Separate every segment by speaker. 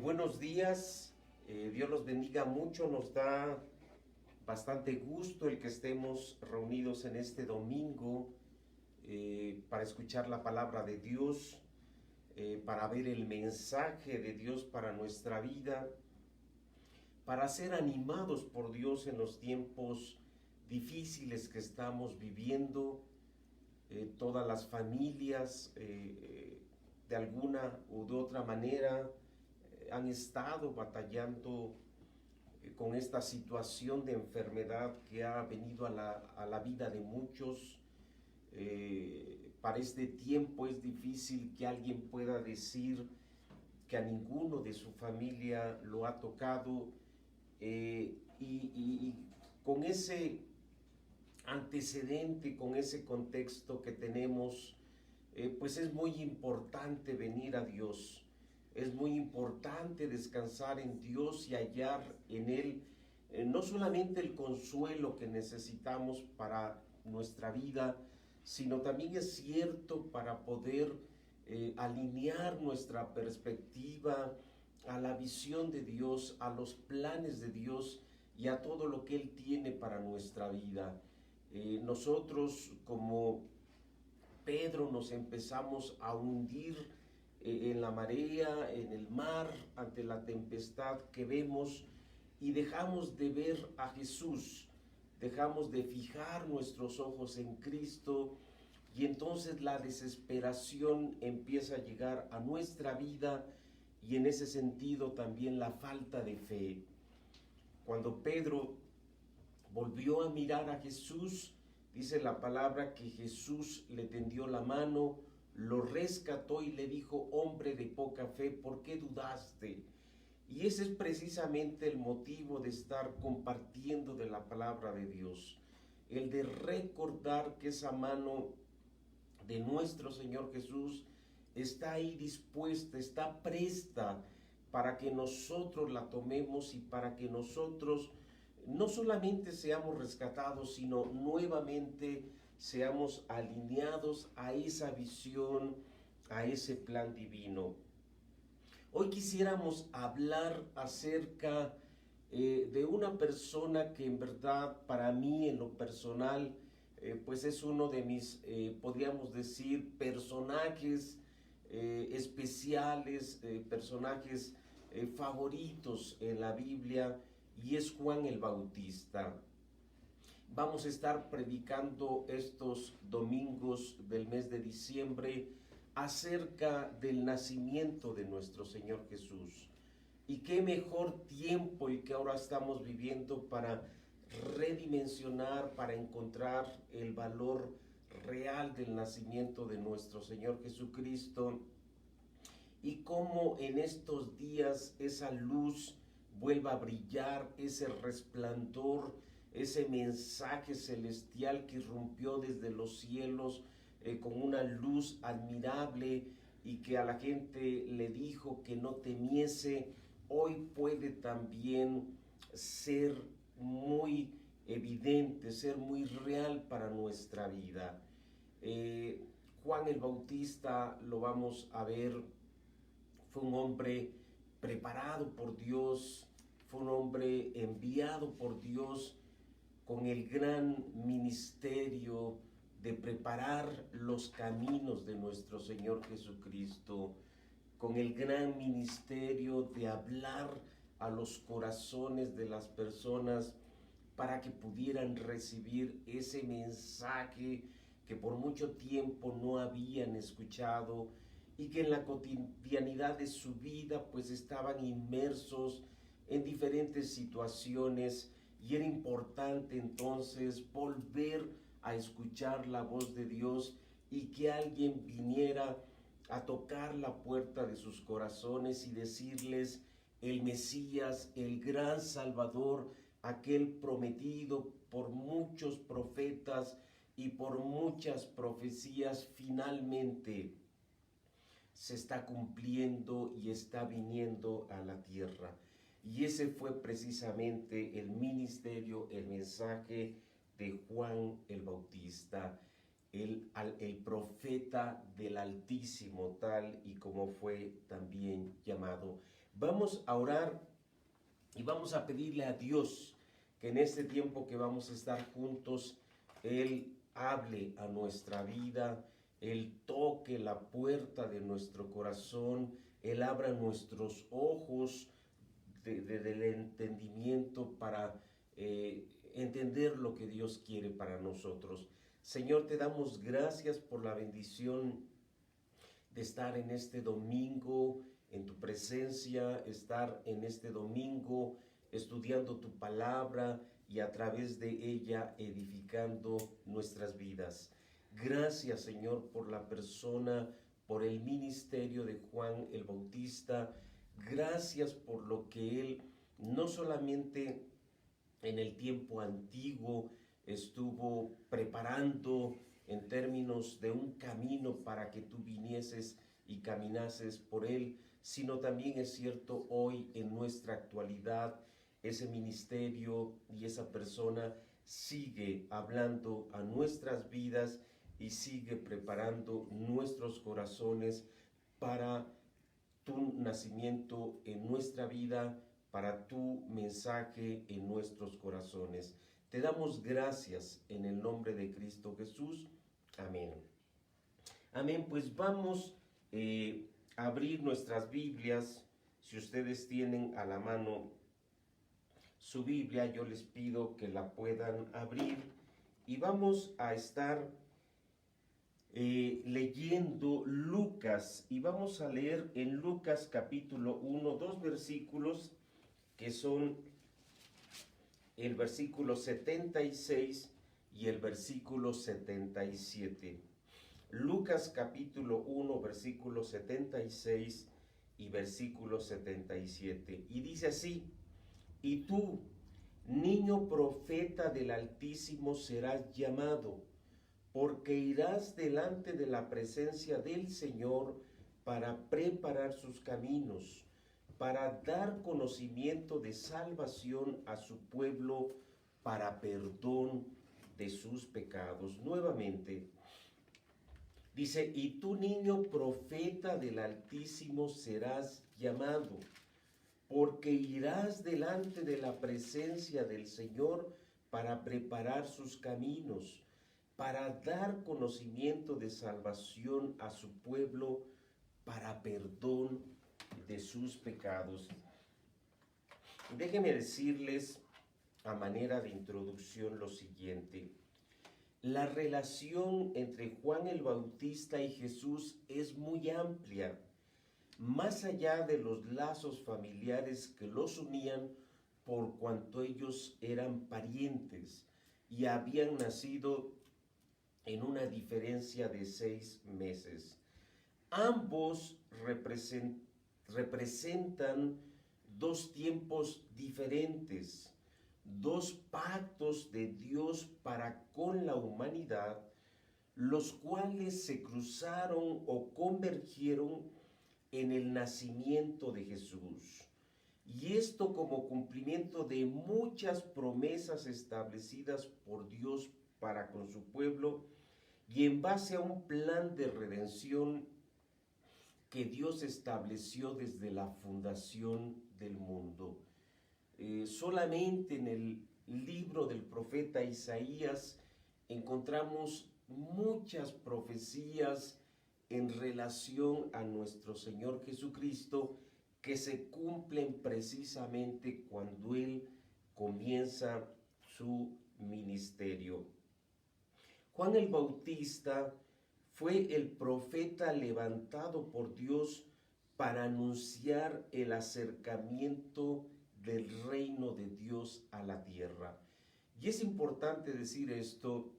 Speaker 1: Buenos días, Dios los bendiga mucho, nos da bastante gusto el que estemos reunidos en este domingo para escuchar la palabra de Dios, para ver el mensaje de Dios para nuestra vida, para ser animados por Dios en los tiempos difíciles que estamos viviendo. Todas las familias de alguna u de otra manera han estado batallando con esta situación de enfermedad que ha venido a la vida de muchos. Para este tiempo es difícil que alguien pueda decir que a ninguno de su familia lo ha tocado, y con ese antecedente, con ese contexto que tenemos, pues es muy importante venir a Dios. Es muy importante descansar en Dios y hallar en Él no solamente el consuelo que necesitamos para nuestra vida, sino también es cierto para poder alinear nuestra perspectiva a la visión de Dios, a los planes de Dios y a todo lo que Él tiene para nuestra vida. Nosotros como Pedro nos empezamos a hundir en la marea, en el mar, ante la tempestad que vemos, y dejamos de ver a Jesús, dejamos de fijar nuestros ojos en Cristo, y entonces la desesperación empieza a llegar a nuestra vida, y en ese sentido también la falta de fe. Cuando Pedro volvió a mirar a Jesús, dice la palabra que Jesús le tendió la mano, lo rescató y le dijo: hombre de poca fe, ¿por qué dudaste? Y ese es precisamente el motivo de estar compartiendo de la palabra de Dios, el de recordar que esa mano de nuestro Señor Jesús está ahí dispuesta, está presta para que nosotros la tomemos y para que nosotros no solamente seamos rescatados, sino nuevamente seamos alineados a esa visión, a ese plan divino. Hoy quisiéramos hablar acerca de una persona que en verdad para mí en lo personal pues es uno de mis, podríamos decir, personajes especiales, personajes favoritos en la Biblia, y es Juan el Bautista. Vamos a estar predicando estos domingos del mes de diciembre acerca del nacimiento de nuestro Señor Jesús. Y qué mejor tiempo el que ahora estamos viviendo para redimensionar, para encontrar el valor real del nacimiento de nuestro Señor Jesucristo, y cómo en estos días esa luz vuelva a brillar, ese resplandor, ese mensaje celestial que irrumpió desde los cielos con una luz admirable y que a la gente le dijo que no temiese, hoy puede también ser muy evidente, ser muy real para nuestra vida. Juan el Bautista, lo vamos a ver, fue un hombre preparado por Dios, fue un hombre enviado por Dios con el gran ministerio de preparar los caminos de nuestro Señor Jesucristo, con el gran ministerio de hablar a los corazones de las personas para que pudieran recibir ese mensaje que por mucho tiempo no habían escuchado y que en la cotidianidad de su vida pues estaban inmersos en diferentes situaciones, y era importante entonces volver a escuchar la voz de Dios y que alguien viniera a tocar la puerta de sus corazones y decirles: el Mesías, el gran Salvador, aquel prometido por muchos profetas y por muchas profecías, finalmente se está cumpliendo y está viniendo a la tierra. Y ese fue precisamente el ministerio, el mensaje de Juan el Bautista, el profeta del Altísimo, tal y como fue también llamado. Vamos a orar y vamos a pedirle a Dios que en este tiempo que vamos a estar juntos, Él hable a nuestra vida, Él toque la puerta de nuestro corazón, Él abra nuestros ojos del entendimiento para entender lo que Dios quiere para nosotros. Señor, te damos gracias por la bendición de estar en este domingo, en tu presencia, estar en este domingo estudiando tu palabra y a través de ella edificando nuestras vidas. Gracias, Señor, por la persona, por el ministerio de Juan el Bautista. Gracias por lo que él no solamente en el tiempo antiguo estuvo preparando en términos de un camino para que tú vinieses y caminases por él, sino también es cierto hoy en nuestra actualidad ese ministerio y esa persona sigue hablando a nuestras vidas y sigue preparando nuestros corazones para tu nacimiento en nuestra vida, para tu mensaje en nuestros corazones. Te damos gracias en el nombre de Cristo Jesús. Amén. Amén, pues vamos a abrir nuestras Biblias. Si ustedes tienen a la mano su Biblia, yo les pido que la puedan abrir y vamos a estar leyendo Lucas y vamos a leer en Lucas capítulo 1, dos versículos que son el versículo 76 y el versículo 77. Lucas capítulo 1, versículo 76 y versículo 77. Y dice así: y tú, niño profeta del Altísimo, serás llamado, porque irás delante de la presencia del Señor para preparar sus caminos, para dar conocimiento de salvación a su pueblo, para perdón de sus pecados. Nuevamente, dice, y tú, niño profeta del Altísimo, serás llamado, porque irás delante de la presencia del Señor para preparar sus caminos, para dar conocimiento de salvación a su pueblo, para perdón de sus pecados. Déjenme decirles a manera de introducción lo siguiente. La relación entre Juan el Bautista y Jesús es muy amplia, más allá de los lazos familiares que los unían por cuanto ellos eran parientes y habían nacido en una diferencia de 6 meses. Ambos representan dos tiempos diferentes, dos pactos de Dios para con la humanidad, los cuales se cruzaron o convergieron en el nacimiento de Jesús. Y esto como cumplimiento de muchas promesas establecidas por Dios para con su pueblo y en base a un plan de redención que Dios estableció desde la fundación del mundo. Solamente en el libro del profeta Isaías encontramos muchas profecías en relación a nuestro Señor Jesucristo que se cumplen precisamente cuando Él comienza su ministerio. Juan el Bautista fue el profeta levantado por Dios para anunciar el acercamiento del reino de Dios a la tierra. Y es importante decir esto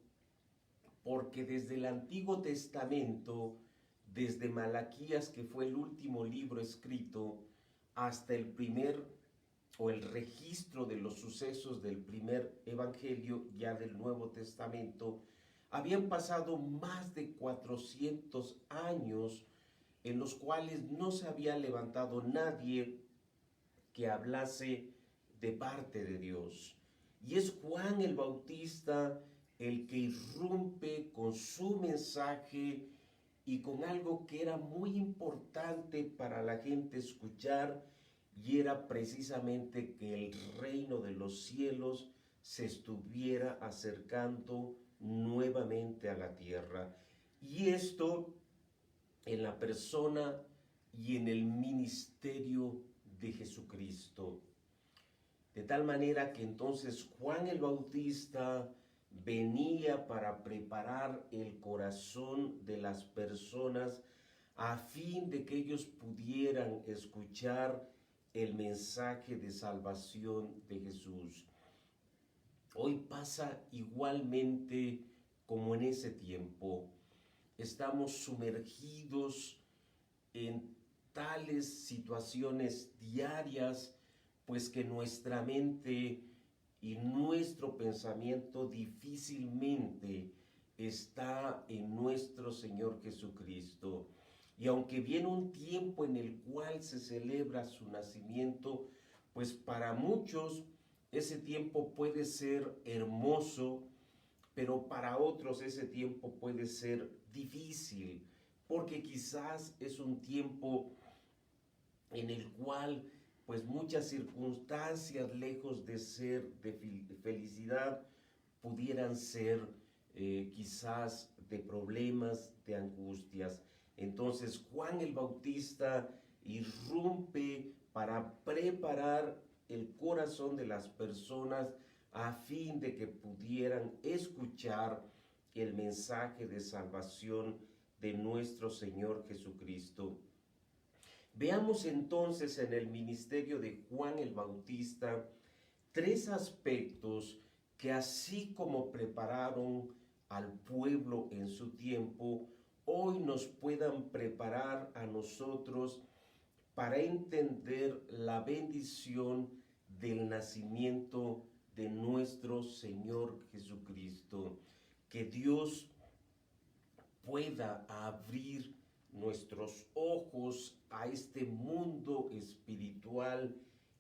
Speaker 1: porque desde el Antiguo Testamento, desde Malaquías, que fue el último libro escrito, hasta el primer o el registro de los sucesos del primer evangelio ya del Nuevo Testamento, habían pasado más de 400 años en los cuales no se había levantado nadie que hablase de parte de Dios. Y es Juan el Bautista el que irrumpe con su mensaje y con algo que era muy importante para la gente escuchar, y era precisamente que el reino de los cielos se estuviera acercando nuevamente a la tierra. Y esto en la persona y en el ministerio de Jesucristo. De tal manera que entonces Juan el Bautista venía para preparar el corazón de las personas a fin de que ellos pudieran escuchar el mensaje de salvación de Jesús. Hoy pasa igualmente como en ese tiempo. Estamos sumergidos en tales situaciones diarias, pues que nuestra mente y nuestro pensamiento difícilmente está en nuestro Señor Jesucristo. Y aunque viene un tiempo en el cual se celebra su nacimiento, pues para muchos ese tiempo puede ser hermoso, pero para otros ese tiempo puede ser difícil, porque quizás es un tiempo en el cual pues muchas circunstancias lejos de ser de felicidad pudieran ser quizás de problemas, de angustias. Entonces Juan el Bautista irrumpe para preparar el corazón de las personas a fin de que pudieran escuchar el mensaje de salvación de nuestro Señor Jesucristo. Veamos entonces en el ministerio de Juan el Bautista tres aspectos que así como prepararon al pueblo en su tiempo, hoy nos puedan preparar a nosotros para entender la bendición del nacimiento de nuestro Señor Jesucristo. Que Dios pueda abrir nuestros ojos a este mundo espiritual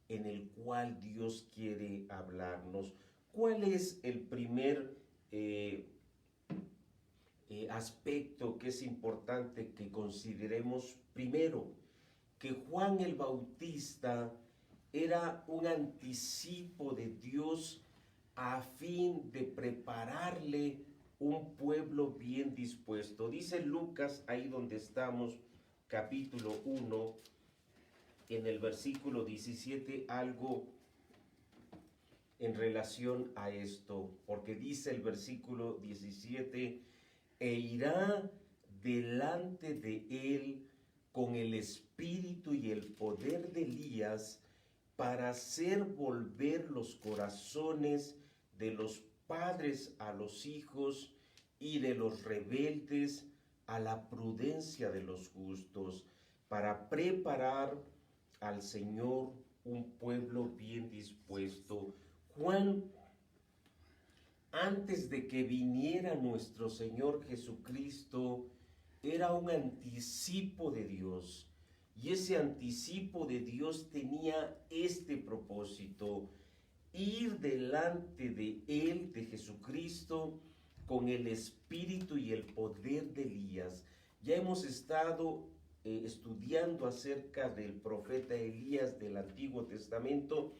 Speaker 1: en el cual Dios quiere hablarnos. ¿Cuál es el primer aspecto que es importante que consideremos? Primero, que Juan el Bautista era un anticipo de Dios a fin de prepararle un pueblo bien dispuesto. Dice Lucas, ahí donde estamos, capítulo 1, en el versículo 17, algo en relación a esto, porque dice el versículo 17, e irá delante de él con el espíritu y el poder de Elías para hacer volver los corazones de los padres a los hijos y de los rebeldes a la prudencia de los justos, para preparar al Señor un pueblo bien dispuesto. Juan, antes de que viniera nuestro Señor Jesucristo, era un anticipo de Dios. Y ese anticipo de Dios tenía este propósito: ir delante de él, de Jesucristo, con el espíritu y el poder de Elías. Ya hemos estado estudiando acerca del profeta Elías del Antiguo Testamento,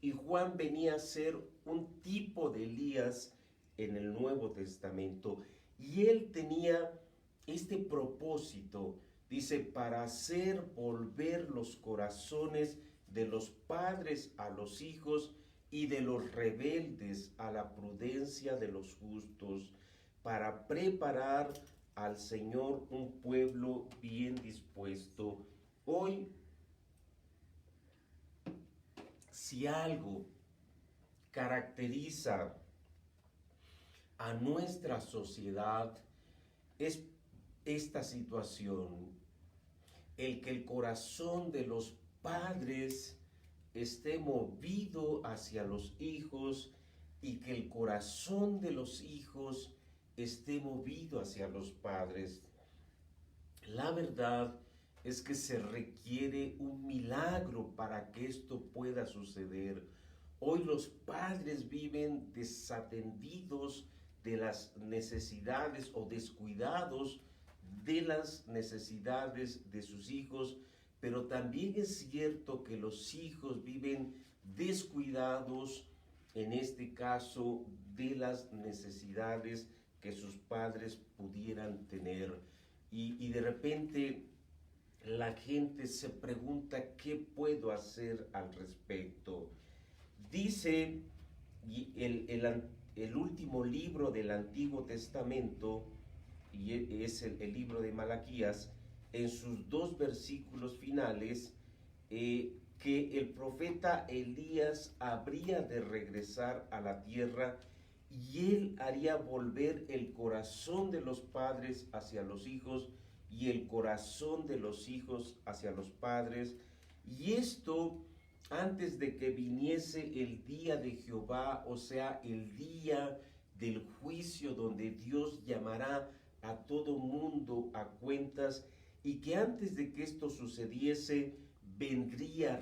Speaker 1: y Juan venía a ser un tipo de Elías en el Nuevo Testamento. Y él tenía este propósito, dice, para hacer volver los corazones de los padres a los hijos y de los rebeldes a la prudencia de los justos, para preparar al Señor un pueblo bien dispuesto. Hoy, si algo caracteriza a nuestra sociedad, es esta situación, el que el corazón de los padres esté movido hacia los hijos y que el corazón de los hijos esté movido hacia los padres. La verdad es que se requiere un milagro para que esto pueda suceder. Hoy los padres viven desatendidos de las necesidades o descuidados de las necesidades de sus hijos, pero también es cierto que los hijos viven descuidados, en este caso, de las necesidades que sus padres pudieran tener. Y de repente la gente se pregunta, ¿qué puedo hacer al respecto? Dice el último libro del Antiguo Testamento, y es el libro de Malaquías, en sus 2 versículos finales, que el profeta Elías habría de regresar a la tierra y él haría volver el corazón de los padres hacia los hijos y el corazón de los hijos hacia los padres. Y esto antes de que viniese el día de Jehová, o sea, el día del juicio donde Dios llamará a todo mundo a cuentas, y que antes de que esto sucediese,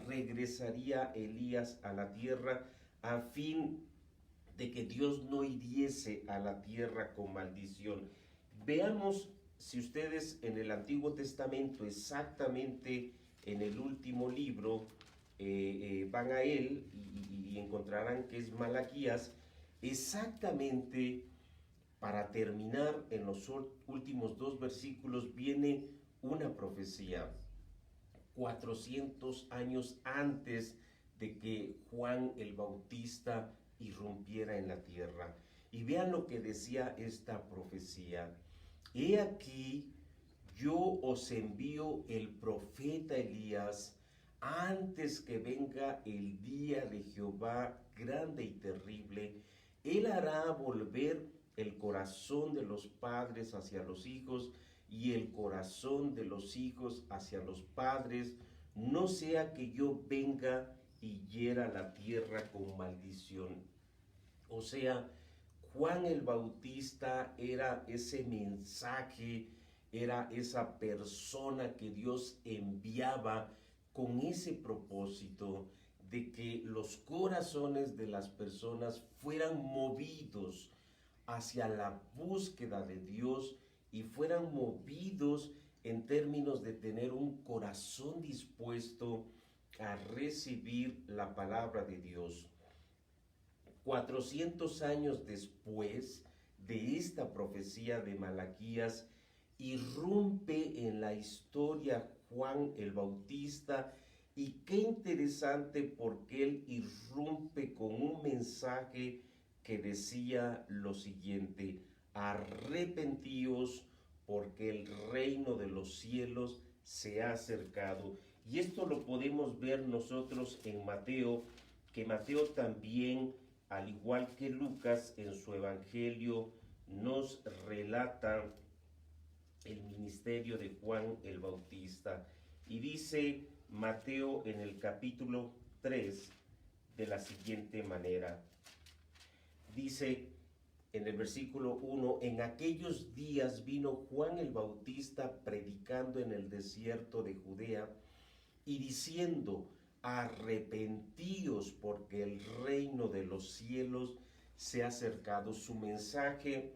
Speaker 1: regresaría Elías a la tierra a fin de que Dios no hiriese a la tierra con maldición. Veamos, si ustedes en el Antiguo Testamento, exactamente en el último libro, van a él y encontrarán que es Malaquías, exactamente para terminar en los últimos 2 versículos viene una profecía 400 años antes de que Juan el Bautista irrumpiera en la tierra. Y vean lo que decía esta profecía: he aquí, yo os envío el profeta Elías antes que venga el día de Jehová grande y terrible. Él hará volver el corazón de los padres hacia los hijos y el corazón de los hijos hacia los padres, no sea que yo venga y hiera la tierra con maldición. O sea, Juan el Bautista era ese mensaje, era esa persona que Dios enviaba con ese propósito de que los corazones de las personas fueran movidos hacia la búsqueda de Dios y fueran movidos en términos de tener un corazón dispuesto a recibir la palabra de Dios. 400 años después de esta profecía de Malaquías, irrumpe en la historia Juan el Bautista, y qué interesante porque él irrumpe con un mensaje que decía lo siguiente: arrepentíos porque el reino de los cielos se ha acercado. Y esto lo podemos ver nosotros en Mateo, que Mateo también, al igual que Lucas en su evangelio, nos relata el ministerio de Juan el Bautista. Y dice Mateo en el capítulo 3 de la siguiente manera. Dice en el versículo 1: en aquellos días vino Juan el Bautista predicando en el desierto de Judea y diciendo: arrepentíos porque el reino de los cielos se ha acercado. Su mensaje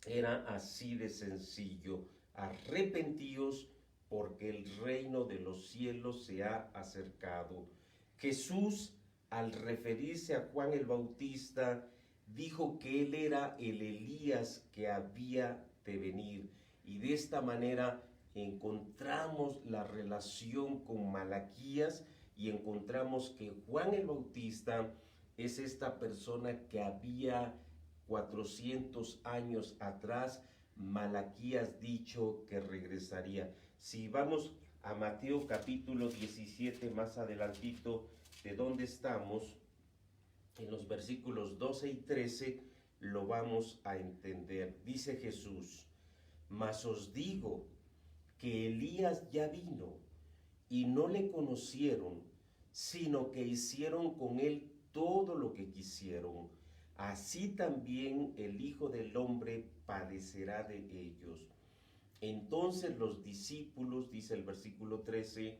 Speaker 1: era así de sencillo: arrepentíos porque el reino de los cielos se ha acercado. Jesús, al referirse a Juan el Bautista, dijo que él era el Elías que había de venir. Y de esta manera encontramos la relación con Malaquías y encontramos que Juan el Bautista es esta persona que había 400 años atrás Malaquías dicho que regresaría. Si vamos a Mateo capítulo 17, más adelantito de donde estamos, en los versículos 12 y 13, lo vamos a entender. Dice Jesús: mas os digo que Elías ya vino y no le conocieron, sino que hicieron con él todo lo que quisieron. Así también el Hijo del Hombre padecerá de ellos. Entonces los discípulos, dice el versículo 13,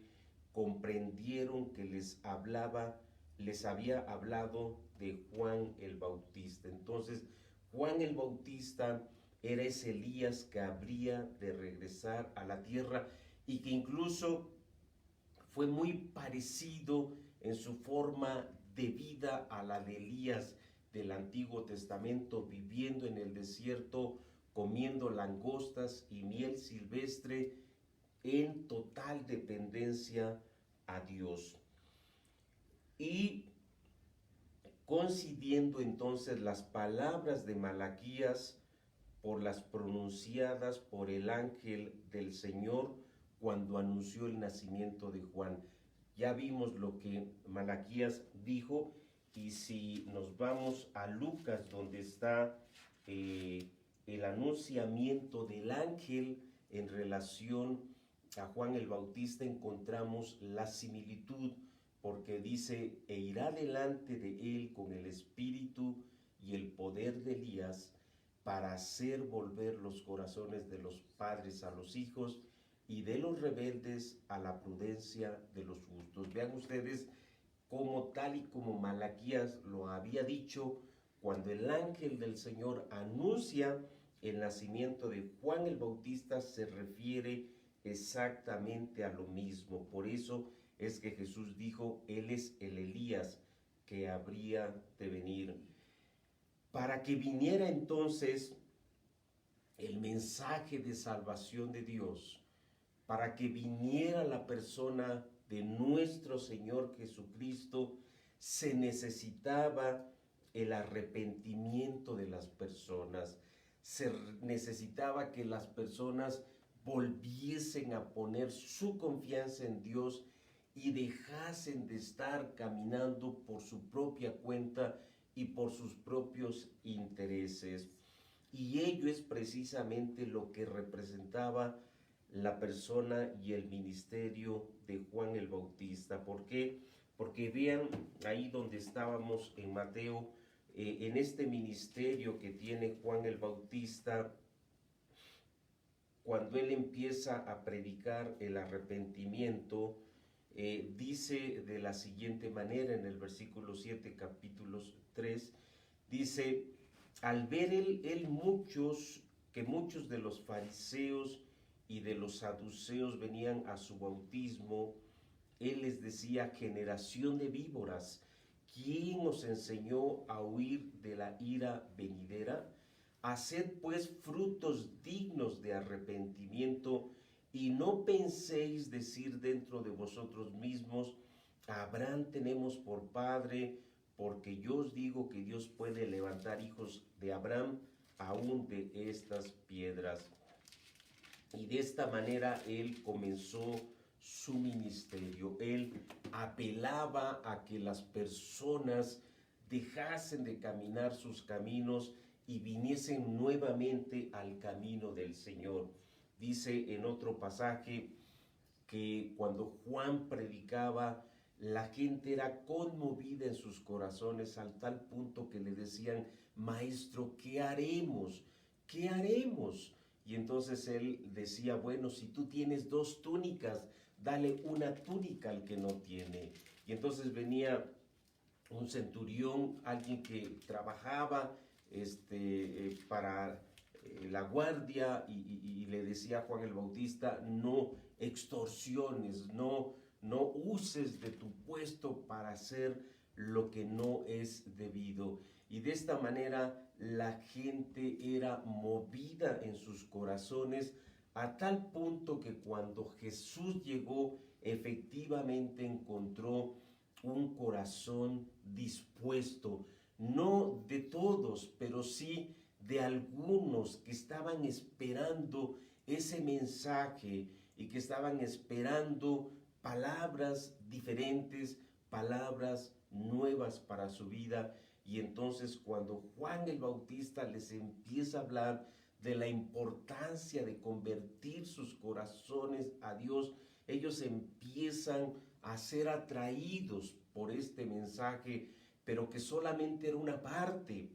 Speaker 1: comprendieron que les había hablado de Juan el Bautista. Entonces, Juan el Bautista era ese Elías que habría de regresar a la tierra y que incluso fue muy parecido en su forma de vida a la de Elías del Antiguo Testamento, viviendo en el desierto, comiendo langostas y miel silvestre, en total dependencia a Dios. Y coincidiendo entonces las palabras de Malaquías por las pronunciadas por el ángel del Señor cuando anunció el nacimiento de Juan. Ya vimos lo que Malaquías dijo, y si nos vamos a Lucas, donde está el anunciamiento del ángel en relación a Juan el Bautista, encontramos la similitud, porque dice: e irá delante de él con el espíritu y el poder de Elías, para hacer volver los corazones de los padres a los hijos y de los rebeldes a la prudencia de los justos. Vean ustedes cómo, tal y como Malaquías lo había dicho, cuando el ángel del Señor anuncia el nacimiento de Juan el Bautista, se refiere exactamente a lo mismo. Por eso es que Jesús dijo: él es el Elías que habría de venir. Para que viniera entonces el mensaje de salvación de Dios, para que viniera la persona de nuestro Señor Jesucristo, se necesitaba el arrepentimiento de las personas. Se necesitaba que las personas volviesen a poner su confianza en Dios y dejasen de estar caminando por su propia cuenta y por sus propios intereses. Y ello es precisamente lo que representaba la persona y el ministerio de Juan el Bautista. ¿Por qué? Porque vean ahí donde estábamos en Mateo, en este ministerio que tiene Juan el Bautista, cuando él empieza a predicar el arrepentimiento, dice de la siguiente manera en el versículo 7, capítulo 3, dice: al ver él que muchos de los fariseos y de los saduceos venían a su bautismo, él les decía: generación de víboras, ¿quién os enseñó a huir de la ira venidera? Haced pues frutos dignos de arrepentimiento, y no penséis decir dentro de vosotros mismos: Abraham tenemos por padre, porque yo os digo que Dios puede levantar hijos de Abraham aún de estas piedras. Y de esta manera él comenzó su ministerio. Él apelaba a que las personas dejasen de caminar sus caminos y viniesen nuevamente al camino del Señor. Dice en otro pasaje que cuando Juan predicaba, la gente era conmovida en sus corazones, al tal punto que le decían: maestro, ¿qué haremos? ¿Qué haremos? Y entonces él decía: bueno, si tú tienes 2 túnicas, dale una túnica al que no tiene. Y entonces venía un centurión, alguien que trabajaba para la guardia, y le decía a Juan el Bautista: no extorsiones, no uses de tu puesto para hacer lo que no es debido. Y de esta manera la gente era movida en sus corazones, a tal punto que cuando Jesús llegó, efectivamente encontró un corazón dispuesto, no de todos, pero sí de algunos que estaban esperando ese mensaje y que estaban esperando palabras diferentes, palabras nuevas para su vida. Y entonces cuando Juan el Bautista les empieza a hablar de la importancia de convertir sus corazones a Dios, ellos empiezan a ser atraídos por este mensaje, pero que solamente era una parte,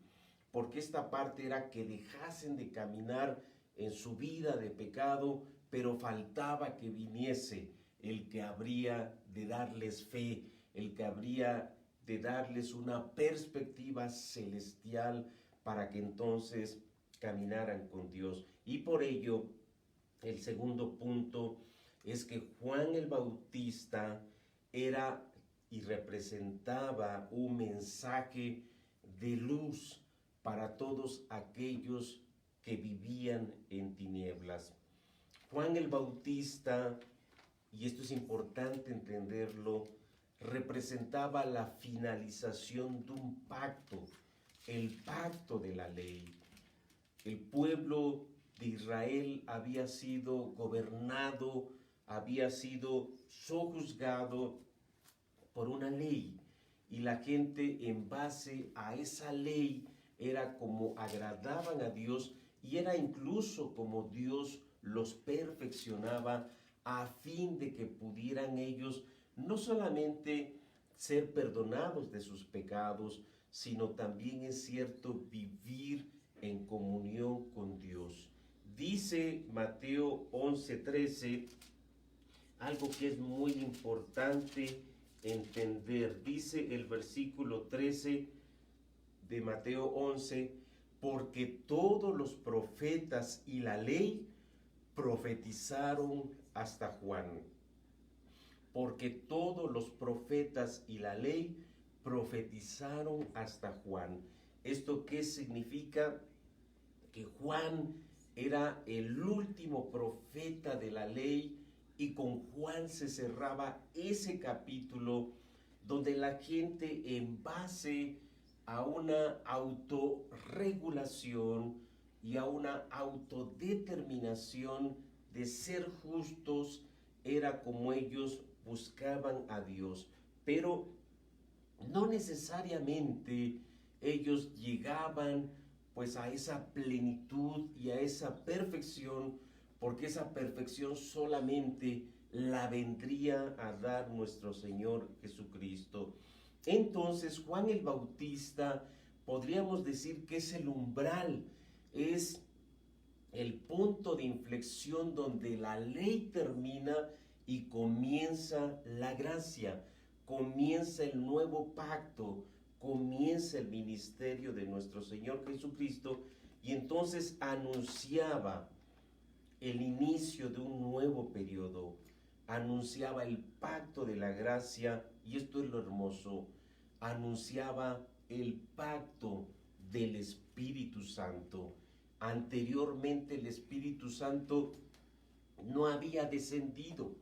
Speaker 1: porque esta parte era que dejasen de caminar en su vida de pecado, pero faltaba que viniese el que habría de darles fe, el que habría de darles una perspectiva celestial para que entonces caminaran con Dios. Y por ello, el segundo punto es que Juan el Bautista era y representaba un mensaje de luz para todos aquellos que vivían en tinieblas. Juan el Bautista, y esto es importante entenderlo, representaba la finalización de un pacto, el pacto de la ley. El pueblo de Israel había sido gobernado, había sido sojuzgado por una ley, y la gente en base a esa ley era como agradaban a Dios, y era incluso como Dios los perfeccionaba a fin de que pudieran ellos no solamente ser perdonados de sus pecados, sino también, es cierto, vivir en comunión con Dios. Dice Mateo 11:13 algo que es muy importante entender. Dice el versículo 13 de Mateo 11, porque todos los profetas y la ley profetizaron hasta Juan. Porque todos los profetas y la ley profetizaron hasta Juan. ¿Esto qué significa? Que Juan era el último profeta de la ley, y con Juan se cerraba ese capítulo donde la gente, en base a una autorregulación y a una autodeterminación de ser justos, era como ellos buscaban a Dios. Pero no necesariamente ellos llegaban pues a esa plenitud y a esa perfección, porque esa perfección solamente la vendría a dar nuestro Señor Jesucristo. Entonces Juan el Bautista, podríamos decir que es el umbral, es el punto de inflexión donde la ley termina y comienza la gracia, comienza el nuevo pacto, comienza el ministerio de nuestro Señor Jesucristo, y entonces anunciaba el inicio de un nuevo periodo, anunciaba el pacto de la gracia, y esto es lo hermoso, anunciaba el pacto del Espíritu Santo. Anteriormente el Espíritu Santo no había descendido.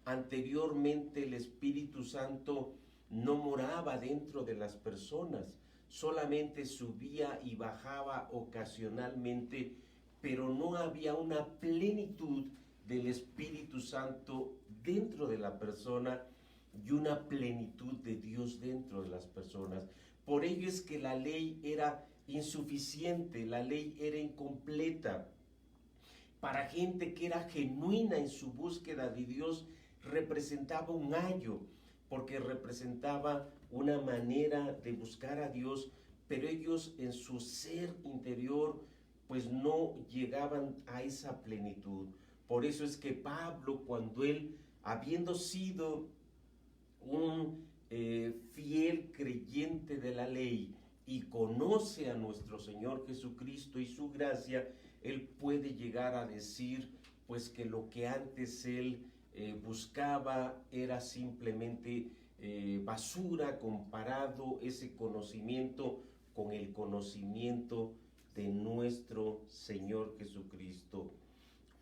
Speaker 1: Anteriormente el Espíritu Santo no moraba dentro de las personas, solamente subía y bajaba ocasionalmente, pero no había una plenitud del Espíritu Santo dentro de la persona y una plenitud de Dios dentro de las personas. Por ello es que la ley era insuficiente, la ley era incompleta. Para gente que era genuina en su búsqueda de Dios, representaba un ayo, porque representaba una manera de buscar a Dios, pero ellos en su ser interior pues no llegaban a esa plenitud. Por eso es que Pablo, cuando él, habiendo sido un fiel creyente de la ley y conoce a nuestro Señor Jesucristo y su gracia, él puede llegar a decir pues que lo que antes él buscaba era simplemente basura comparado ese conocimiento con el conocimiento de nuestro Señor Jesucristo.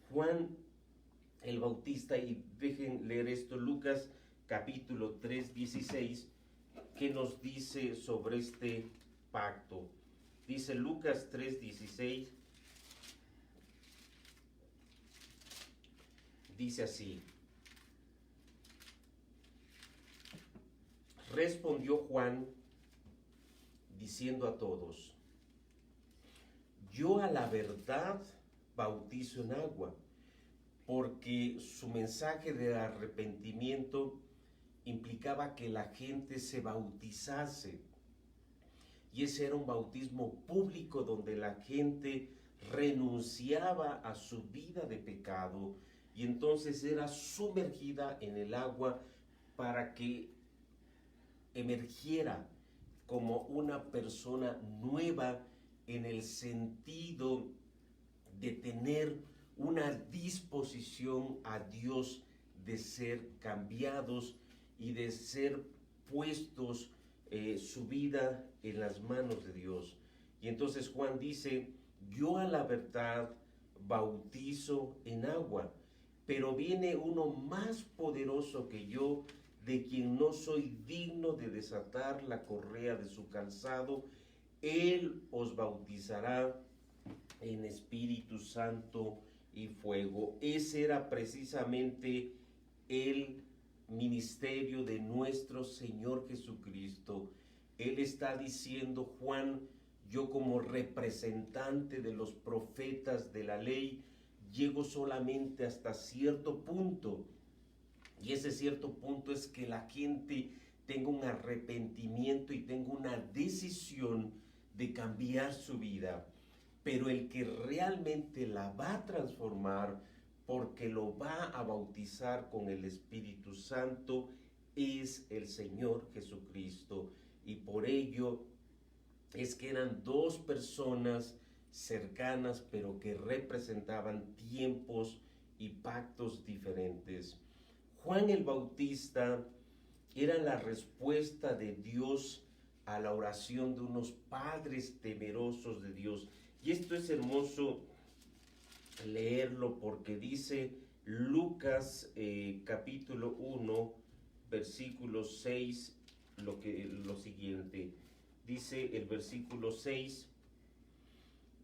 Speaker 1: Juan el Bautista, y dejen leer esto, Lucas capítulo 3:16, que nos dice sobre este pacto. Dice Lucas 3:16, dice así: respondió Juan diciendo a todos: yo a la verdad bautizo en agua, porque su mensaje de arrepentimiento implicaba que la gente se bautizase, y ese era un bautismo público donde la gente renunciaba a su vida de pecado y entonces era sumergida en el agua para que emergiera como una persona nueva, en el sentido de tener una disposición a Dios de ser cambiados y de ser puestos su vida en las manos de Dios. Y entonces Juan dice, yo a la verdad bautizo en agua, pero viene uno más poderoso que yo, de quien no soy digno de desatar la correa de su calzado. Él os bautizará en Espíritu Santo y fuego. Ese era precisamente el ministerio de nuestro Señor Jesucristo. Él está diciendo, Juan, yo como representante de los profetas de la ley, llego solamente hasta cierto punto. Y ese cierto punto es que la gente tenga un arrepentimiento y tenga una decisión de cambiar su vida. Pero el que realmente la va a transformar, porque lo va a bautizar con el Espíritu Santo, es el Señor Jesucristo. Y por ello es que eran dos personas cercanas, pero que representaban tiempos y pactos diferentes. Juan el Bautista era la respuesta de Dios a la oración de unos padres temerosos de Dios. Y esto es hermoso leerlo porque dice Lucas capítulo 1, versículo 6, lo siguiente. Dice el versículo 6,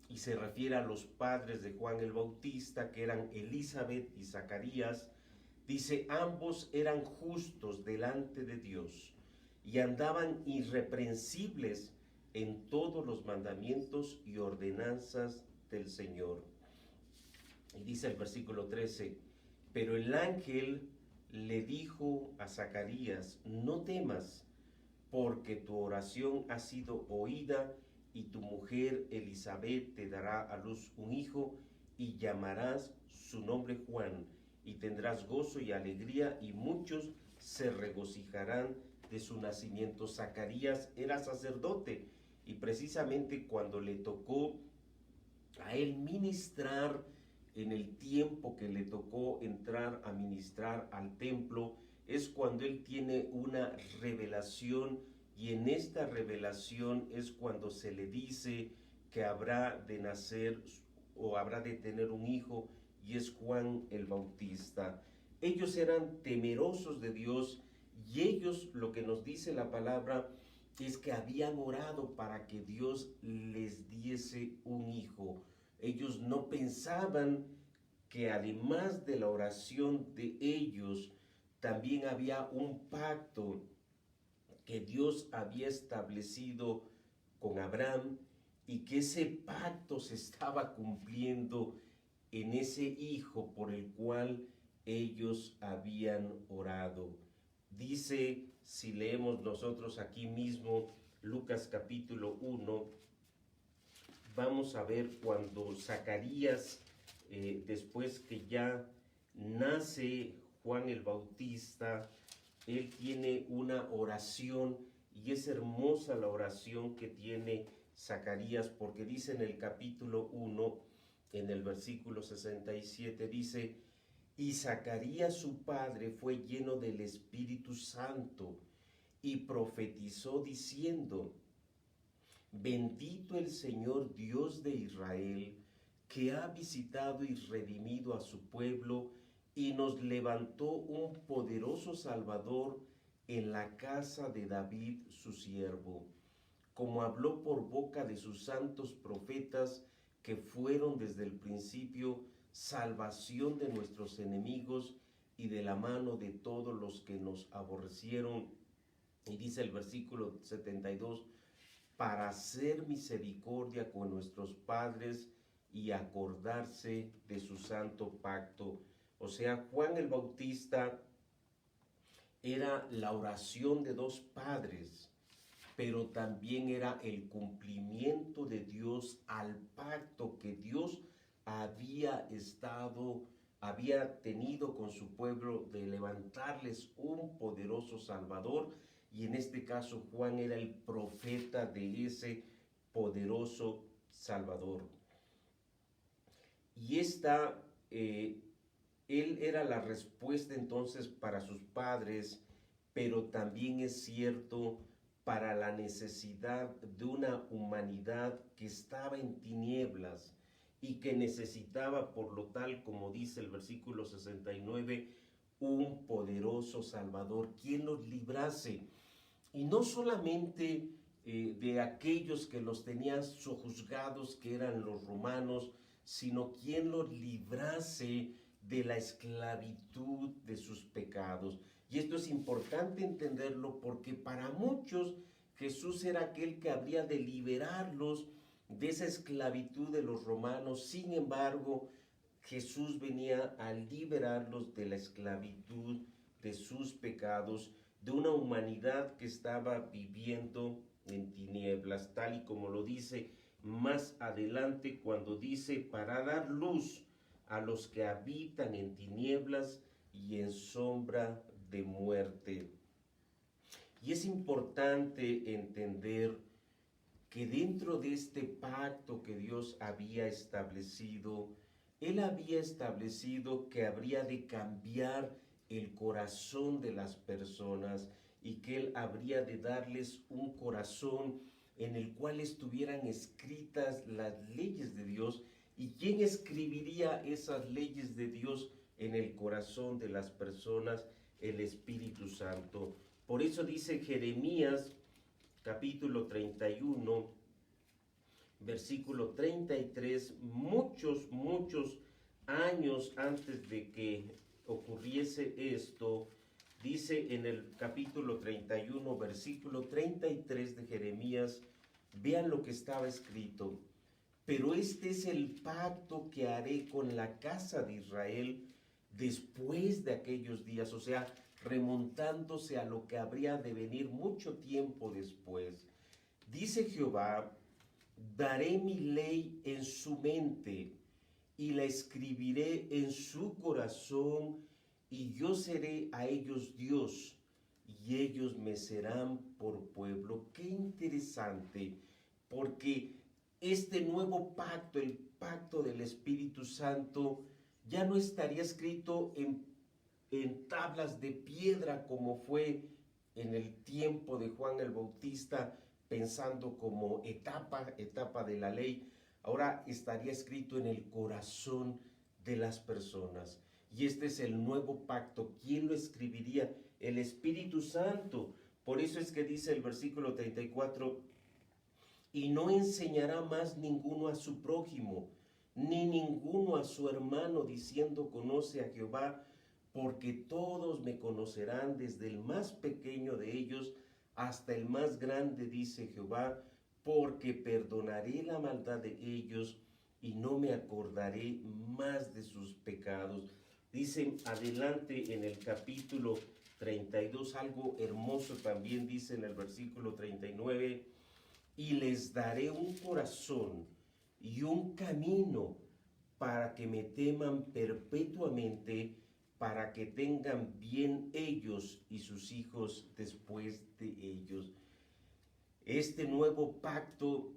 Speaker 1: y se refiere a los padres de Juan el Bautista, que eran Elizabeth y Zacarías. Dice, ambos eran justos delante de Dios y andaban irreprensibles en todos los mandamientos y ordenanzas del Señor. Y dice el versículo 13, pero el ángel le dijo a Zacarías, no temas, porque tu oración ha sido oída, y tu mujer Elizabeth te dará a luz un hijo, y llamarás su nombre Juan, y tendrás gozo y alegría, y muchos se regocijarán de su nacimiento. Zacarías era sacerdote, y precisamente cuando le tocó a él ministrar, en el tiempo que le tocó entrar a ministrar al templo, es cuando él tiene una revelación, y en esta revelación es cuando se le dice que habrá de nacer o habrá de tener un hijo, y es Juan el Bautista. Ellos eran temerosos de Dios, y ellos, lo que nos dice la palabra, es que habían orado para que Dios les diese un hijo. Ellos no pensaban que además de la oración de ellos, también había un pacto que Dios había establecido con Abraham, y que ese pacto se estaba cumpliendo en ese hijo por el cual ellos habían orado. Dice, si leemos nosotros aquí mismo Lucas capítulo 1, vamos a ver cuando Zacarías, después que ya nace Juan el Bautista, él tiene una oración, y es hermosa la oración que tiene Zacarías, porque dice en el capítulo 1, en el versículo 67, dice, y Zacarías su padre fue lleno del Espíritu Santo y profetizó diciendo, bendito el Señor Dios de Israel, que ha visitado y redimido a su pueblo, y nos levantó un poderoso Salvador en la casa de David su siervo, como habló por boca de sus santos profetas, que fueron desde el principio salvación de nuestros enemigos y de la mano de todos los que nos aborrecieron. Y dice el versículo 72, para hacer misericordia con nuestros padres y acordarse de su santo pacto. O sea, Juan el Bautista era la oración de dos padres, pero también era el cumplimiento de Dios al pacto que Dios había tenido con su pueblo, de levantarles un poderoso Salvador. Y en este caso Juan era el profeta de ese poderoso Salvador. Y Él era la respuesta entonces para sus padres, pero también es cierto para la necesidad de una humanidad que estaba en tinieblas y que necesitaba, por lo tal, como dice el versículo 69, un poderoso Salvador, quien los librase. Y no solamente de aquellos que los tenían sojuzgados, que eran los romanos, sino quien los librase de la esclavitud de sus pecados. Y esto es importante entenderlo porque para muchos Jesús era aquel que habría de liberarlos de esa esclavitud de los romanos. Sin embargo, Jesús venía a liberarlos de la esclavitud de sus pecados, de una humanidad que estaba viviendo en tinieblas, tal y como lo dice más adelante cuando dice, para dar luz a los que habitan en tinieblas y en sombra de muerte. Y es importante entender que dentro de este pacto que Dios había establecido, Él había establecido que habría de cambiar el corazón de las personas y que Él habría de darles un corazón en el cual estuvieran escritas las leyes de Dios. ¿Y quién escribiría esas leyes de Dios en el corazón de las personas? El Espíritu Santo. Por eso dice Jeremías capítulo 31, versículo 33, muchos años antes de que ocurriese esto, dice en el capítulo 31, versículo 33 de Jeremías, vean lo que estaba escrito, pero este es el pacto que haré con la casa de Israel después de aquellos días, o sea, remontándose a lo que habría de venir mucho tiempo después. Dice Jehová, daré mi ley en su mente y la escribiré en su corazón, y yo seré a ellos Dios, y ellos me serán por pueblo. Qué interesante, porque este nuevo pacto, el pacto del Espíritu Santo, ya no estaría escrito en tablas de piedra como fue en el tiempo de Juan el Bautista, pensando como etapa de la ley. Ahora estaría escrito en el corazón de las personas. Y este es el nuevo pacto. ¿Quién lo escribiría? El Espíritu Santo. Por eso es que dice el versículo 34, y no enseñará más ninguno a su prójimo, ni ninguno a su hermano, diciendo, conoce a Jehová, porque todos me conocerán, desde el más pequeño de ellos hasta el más grande, dice Jehová, porque perdonaré la maldad de ellos y no me acordaré más de sus pecados. Dice adelante en el capítulo 32, algo hermoso también dice en el versículo 39, y les daré un corazón y un camino para que me teman perpetuamente, para que tengan bien ellos y sus hijos después de ellos. Este nuevo pacto,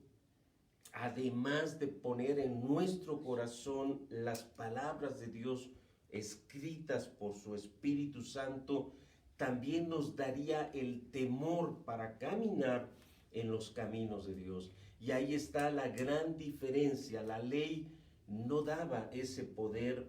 Speaker 1: además de poner en nuestro corazón las palabras de Dios escritas por su Espíritu Santo, también nos daría el temor para caminar en los caminos de Dios. Y ahí está la gran diferencia. La ley no daba ese poder,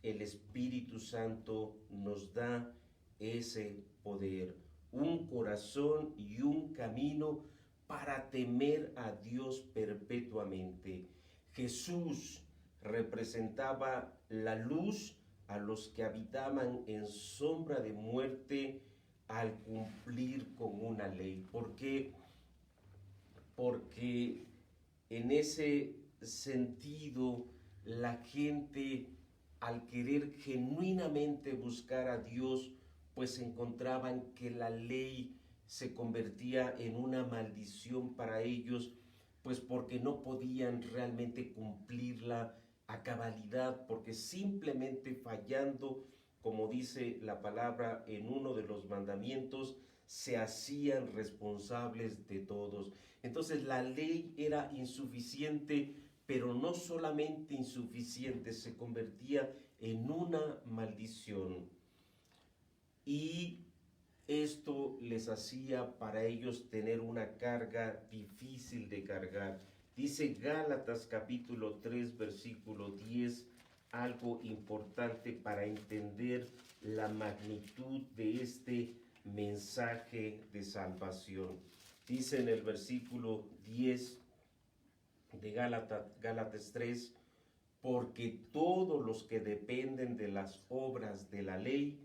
Speaker 1: el Espíritu Santo nos da ese poder, un corazón y un camino para temer a Dios perpetuamente. Jesús representaba la luz a los que habitaban en sombra de muerte al cumplir con una ley. ¿Por qué? Porque en ese sentido la gente, al querer genuinamente buscar a Dios, pues encontraban que la ley se convertía en una maldición para ellos, pues porque no podían realmente cumplirla a cabalidad, porque simplemente fallando, como dice la palabra en uno de los mandamientos, se hacían responsables de todos. Entonces la ley era insuficiente, pero no solamente insuficiente, se convertía en una maldición. Y esto les hacía para ellos tener una carga difícil de cargar. Dice Gálatas capítulo 3, versículo 10, algo importante para entender la magnitud de este mensaje de salvación. Dice en el versículo 10 de Gálatas 3, porque todos los que dependen de las obras de la ley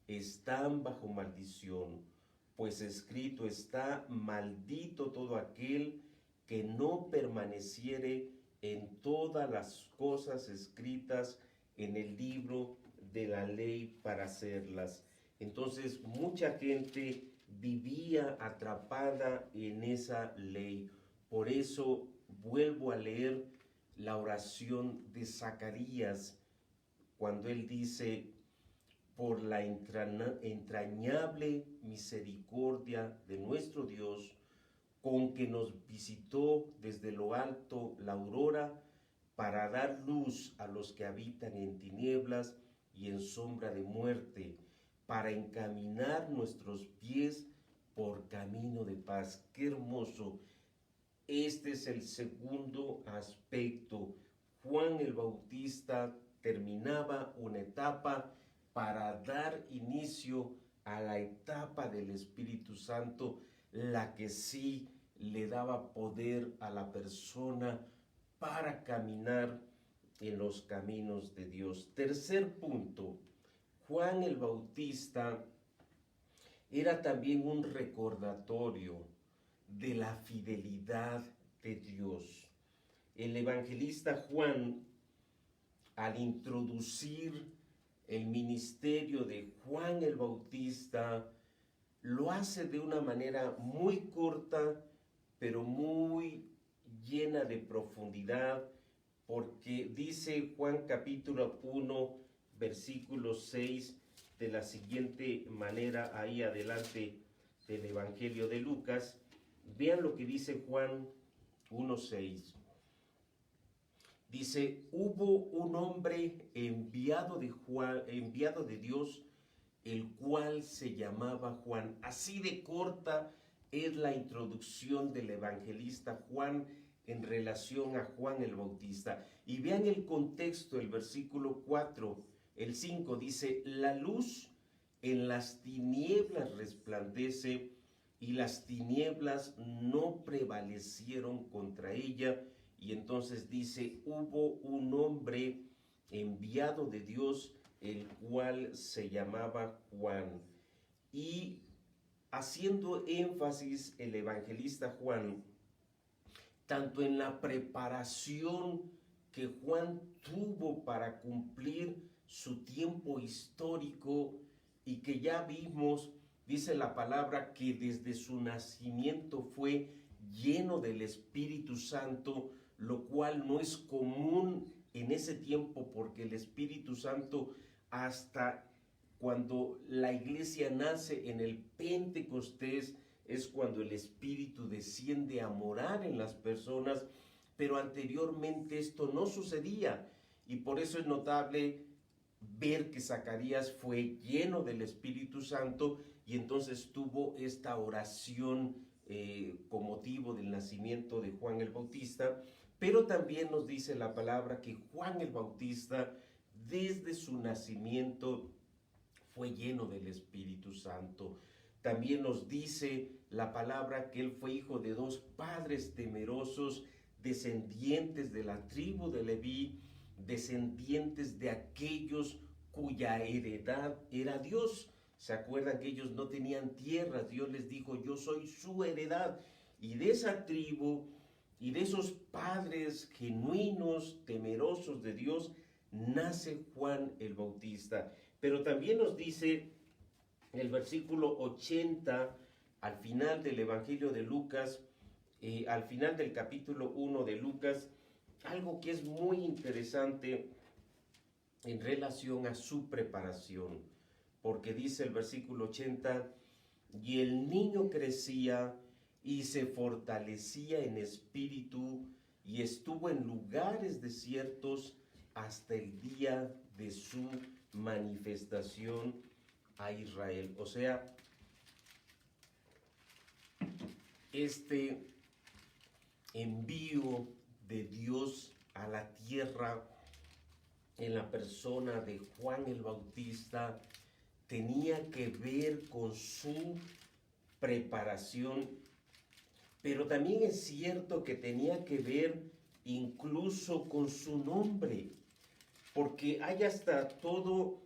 Speaker 1: están bajo maldición, pues escrito está: maldito todo aquel que no permaneciere en todas las cosas escritas en el libro de la ley para hacerlas. Entonces, mucha gente vivía atrapada en esa ley. Por eso vuelvo a leer la oración de Zacarías, cuando él dice: por la entrañable misericordia de nuestro Dios, con que nos visitó desde lo alto la aurora, para dar luz a los que habitan en tinieblas y en sombra de muerte, para encaminar nuestros pies por camino de paz. ¡Qué hermoso! Este es el segundo aspecto. Juan el Bautista terminaba una etapa para dar inicio a la etapa del Espíritu Santo, la que sí le daba poder a la persona para caminar en los caminos de Dios. Tercer punto, Juan el Bautista era también un recordatorio de la fidelidad de Dios. El evangelista Juan, al introducir el ministerio de Juan el Bautista, lo hace de una manera muy corta, pero muy llena de profundidad, porque dice Juan capítulo 1, versículo 6, de la siguiente manera, ahí adelante del Evangelio de Lucas. Vean lo que dice Juan 1:6. Dice: hubo un hombre enviado de Dios, el cual se llamaba Juan. Así de corta es la introducción del evangelista Juan en relación a Juan el Bautista. Y vean el contexto, el versículo 4, el 5 dice: la luz en las tinieblas resplandece, y las tinieblas no prevalecieron contra ella. Y entonces dice: hubo un hombre enviado de Dios, el cual se llamaba Juan. Y haciendo énfasis el evangelista Juan, tanto en la preparación que Juan tuvo para cumplir su tiempo histórico, y que ya vimos, dice la palabra, que desde su nacimiento fue lleno del Espíritu Santo, lo cual no es común en ese tiempo, porque el Espíritu Santo, hasta cuando la iglesia nace en el Pentecostés, es cuando el Espíritu desciende a morar en las personas, pero anteriormente esto no sucedía, y por eso es notable ver que Zacarías fue lleno del Espíritu Santo, y entonces tuvo esta oración con motivo del nacimiento de Juan el Bautista. Pero también nos dice la palabra que Juan el Bautista, desde su nacimiento, fue lleno del Espíritu Santo. También nos dice la palabra que él fue hijo de dos padres temerosos, descendientes de la tribu de Leví, descendientes de aquellos cuya heredad era Dios. ¿Se acuerdan que ellos no tenían tierras? Dios les dijo: yo soy su heredad. Y de esa tribu y de esos padres genuinos, temerosos de Dios, nace Juan el Bautista. Pero también nos dice el versículo 80, al final del Evangelio de Lucas, al final del capítulo 1 de Lucas, algo que es muy interesante en relación a su preparación, porque dice el versículo 80: y el niño crecía y se fortalecía en espíritu, y estuvo en lugares desiertos hasta el día de su manifestación a Israel. O sea, este envío de Dios a la tierra en la persona de Juan el Bautista tenía que ver con su preparación, pero también es cierto que tenía que ver incluso con su nombre, porque hay hasta todo,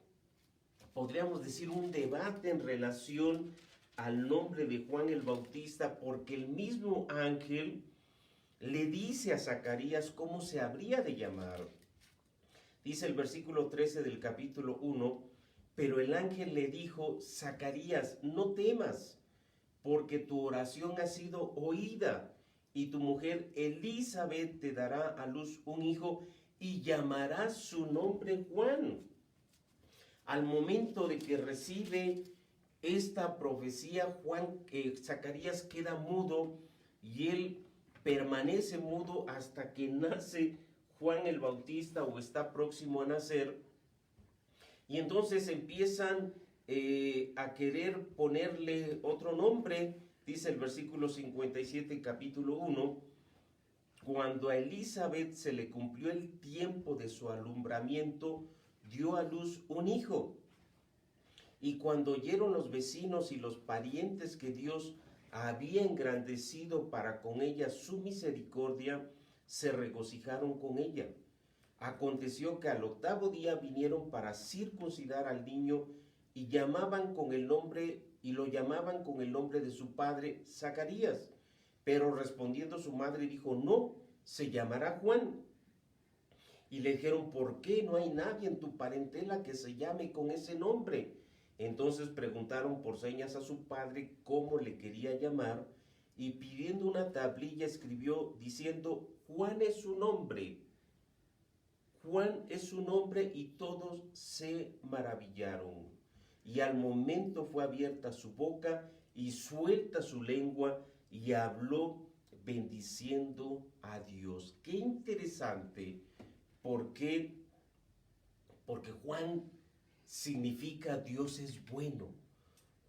Speaker 1: podríamos decir, un debate en relación al nombre de Juan el Bautista, porque el mismo ángel le dice a Zacarías cómo se habría de llamar. Dice el versículo 13 del capítulo 1, pero el ángel le dijo: Zacarías, no temas, porque tu oración ha sido oída, y tu mujer Elizabeth te dará a luz un hijo, y llamarás su nombre Juan. Al momento de que recibe esta profecía, Zacarías queda mudo, y él permanece mudo hasta que nace Juan el Bautista, o está próximo a nacer. Y entonces empiezan a querer ponerle otro nombre. Dice el versículo 57, capítulo 1, cuando a Elizabeth se le cumplió el tiempo de su alumbramiento, dio a luz un hijo. Y cuando oyeron los vecinos y los parientes que Dios había engrandecido para con ella su misericordia, se regocijaron con ella. Aconteció que al 8º día vinieron para circuncidar al niño y lo llamaban con el nombre de su padre, Zacarías. Pero respondiendo su madre dijo: no, se llamará Juan. Y le dijeron: ¿por qué? No hay nadie en tu parentela que se llame con ese nombre. Entonces preguntaron por señas a su padre cómo le quería llamar, y pidiendo una tablilla escribió diciendo: Juan es su nombre. Juan es su nombre, y todos se maravillaron. Y al momento fue abierta su boca y suelta su lengua, y habló bendiciendo a Dios. Qué interesante. ¿Por qué? Porque Juan significa Dios es bueno.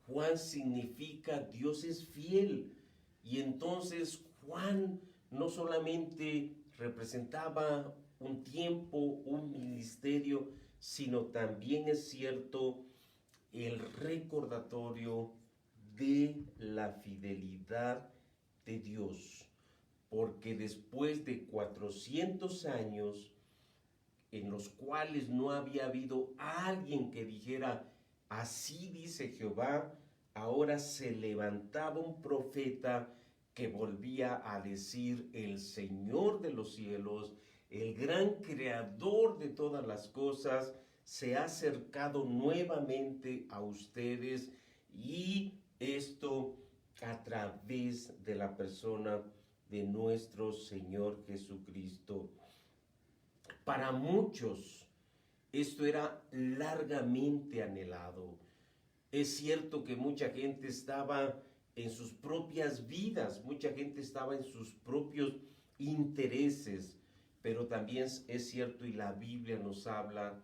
Speaker 1: Juan significa Dios es fiel. Y entonces Juan no solamente representaba un tiempo, un ministerio, sino también es cierto el recordatorio de la fidelidad de Dios. Porque después de 400 años en los cuales no había habido alguien que dijera: así dice Jehová, ahora se levantaba un profeta que volvía a decir: el Señor de los cielos, el gran creador de todas las cosas, se ha acercado nuevamente a ustedes, y esto a través de la persona de nuestro Señor Jesucristo. Para muchos esto era largamente anhelado. Es cierto que mucha gente estaba en sus propias vidas, mucha gente estaba en sus propios intereses, pero también es cierto, y la Biblia nos habla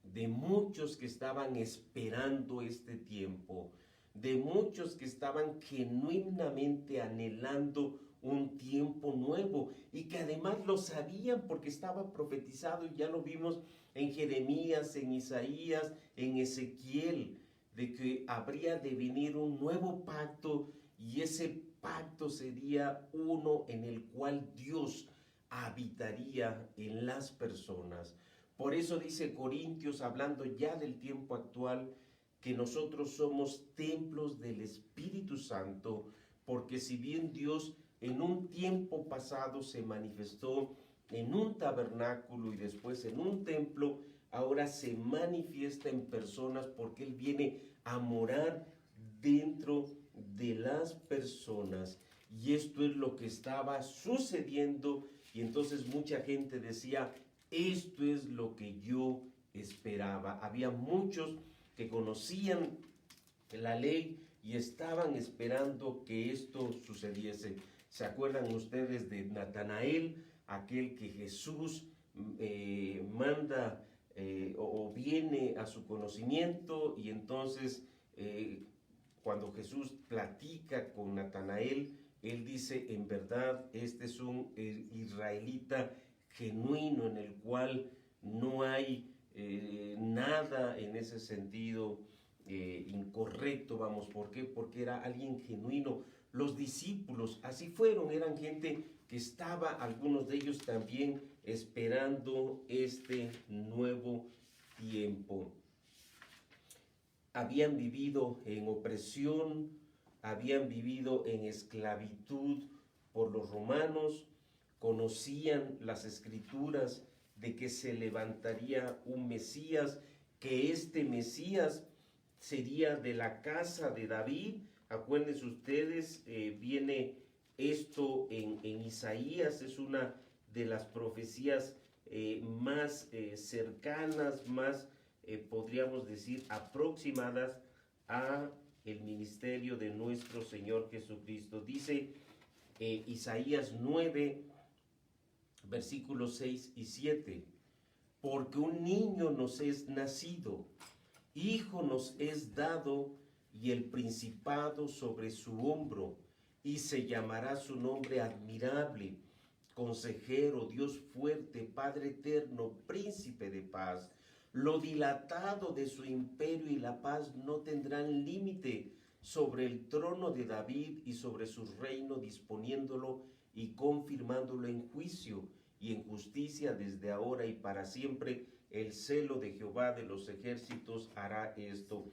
Speaker 1: de muchos que estaban esperando este tiempo, de muchos que estaban genuinamente anhelando un tiempo nuevo, y que además lo sabían porque estaba profetizado, y ya lo vimos en Jeremías, en Isaías, en Ezequiel, de que habría de venir un nuevo pacto, y ese pacto sería uno en el cual Dios habitaría en las personas. Por eso dice Corintios, hablando ya del tiempo actual, que nosotros somos templos del Espíritu Santo, porque si bien Dios en un tiempo pasado se manifestó en un tabernáculo y después en un templo, ahora se manifiesta en personas, porque Él viene a morar dentro de las personas. Y esto es lo que estaba sucediendo, y entonces mucha gente decía: esto es lo que yo esperaba. Había muchos que conocían la ley y estaban esperando que esto sucediese. ¿Se acuerdan ustedes de Natanael, aquel que Jesús manda o viene a su conocimiento, y entonces cuando Jesús platica con Natanael, él dice: en verdad, este es un israelita genuino, en el cual no hay nada en ese sentido incorrecto, vamos. ¿Por qué? Porque era alguien genuino. Los discípulos así fueron, eran gente que estaba, algunos de ellos también, esperando este nuevo tiempo. Habían vivido en opresión, habían vivido en esclavitud por los romanos, conocían las escrituras de que se levantaría un Mesías, que este Mesías sería de la casa de David. Acuérdense ustedes, viene esto en Isaías, es una de las profecías más cercanas, más podríamos decir aproximadas a el ministerio de nuestro Señor Jesucristo. Dice Isaías 9, versículos 6 y 7: porque un niño nos es nacido, hijo nos es dado, y el principado sobre su hombro, y se llamará su nombre admirable, consejero, Dios fuerte, Padre eterno, príncipe de paz. Lo dilatado de su imperio y la paz no tendrán límite sobre el trono de David y sobre su reino, disponiéndolo y confirmándolo en juicio y en justicia desde ahora y para siempre. El celo de Jehová de los ejércitos hará esto.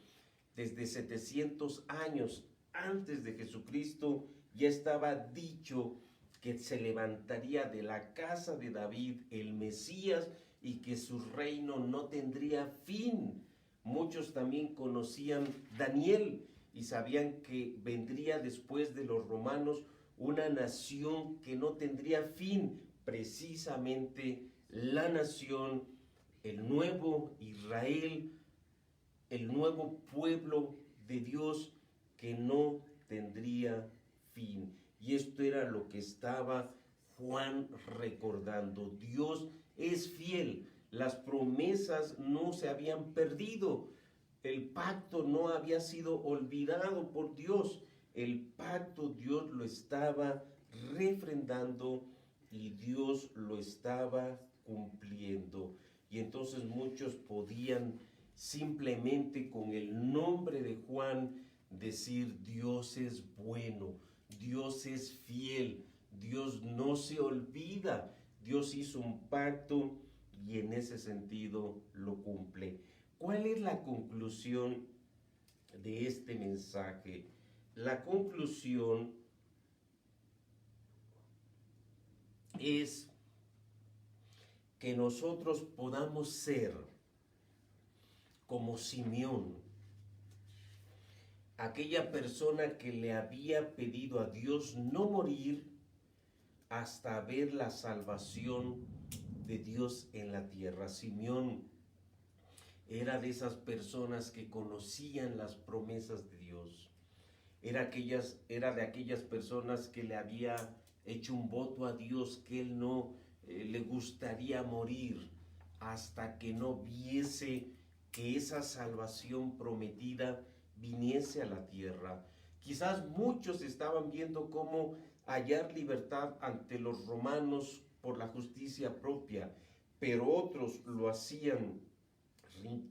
Speaker 1: Desde 700 años antes de Jesucristo ya estaba dicho que se levantaría de la casa de David el Mesías y que su reino no tendría fin. Muchos también conocían Daniel y sabían que vendría después de los romanos una nación que no tendría fin, precisamente la nación, el nuevo Israel, el nuevo pueblo de Dios que no tendría fin. Y esto era lo que estaba Juan recordando. Dios es fiel, las promesas no se habían perdido, el pacto no había sido olvidado por Dios, el pacto Dios lo estaba refrendando y Dios lo estaba cumpliendo. Y entonces muchos podían simplemente con el nombre de Juan decir: Dios es bueno, Dios es fiel, Dios no se olvida, Dios hizo un pacto y en ese sentido lo cumple. ¿Cuál es la conclusión de este mensaje? La conclusión es que nosotros podamos ser como Simeón, aquella persona que le había pedido a Dios no morir hasta ver la salvación de Dios en la tierra. Simeón era de esas personas que conocían las promesas de Dios. Era de aquellas personas que le había hecho un voto a Dios que él no le gustaría morir hasta que no viese que esa salvación prometida viniese a la tierra. Quizás muchos estaban viendo cómo hallar libertad ante los romanos por la justicia propia, pero otros lo hacían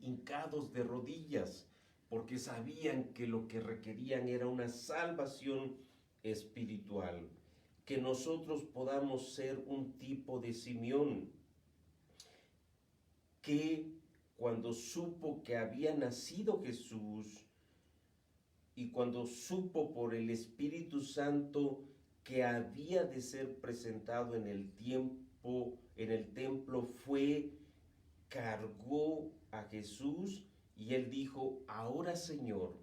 Speaker 1: hincados de rodillas, porque sabían que lo que requerían era una salvación espiritual. Que nosotros podamos ser un tipo de Simeón, que cuando supo que había nacido Jesús y cuando supo por el Espíritu Santo que había de ser presentado en el templo, cargó a Jesús y él dijo: ahora, Señor,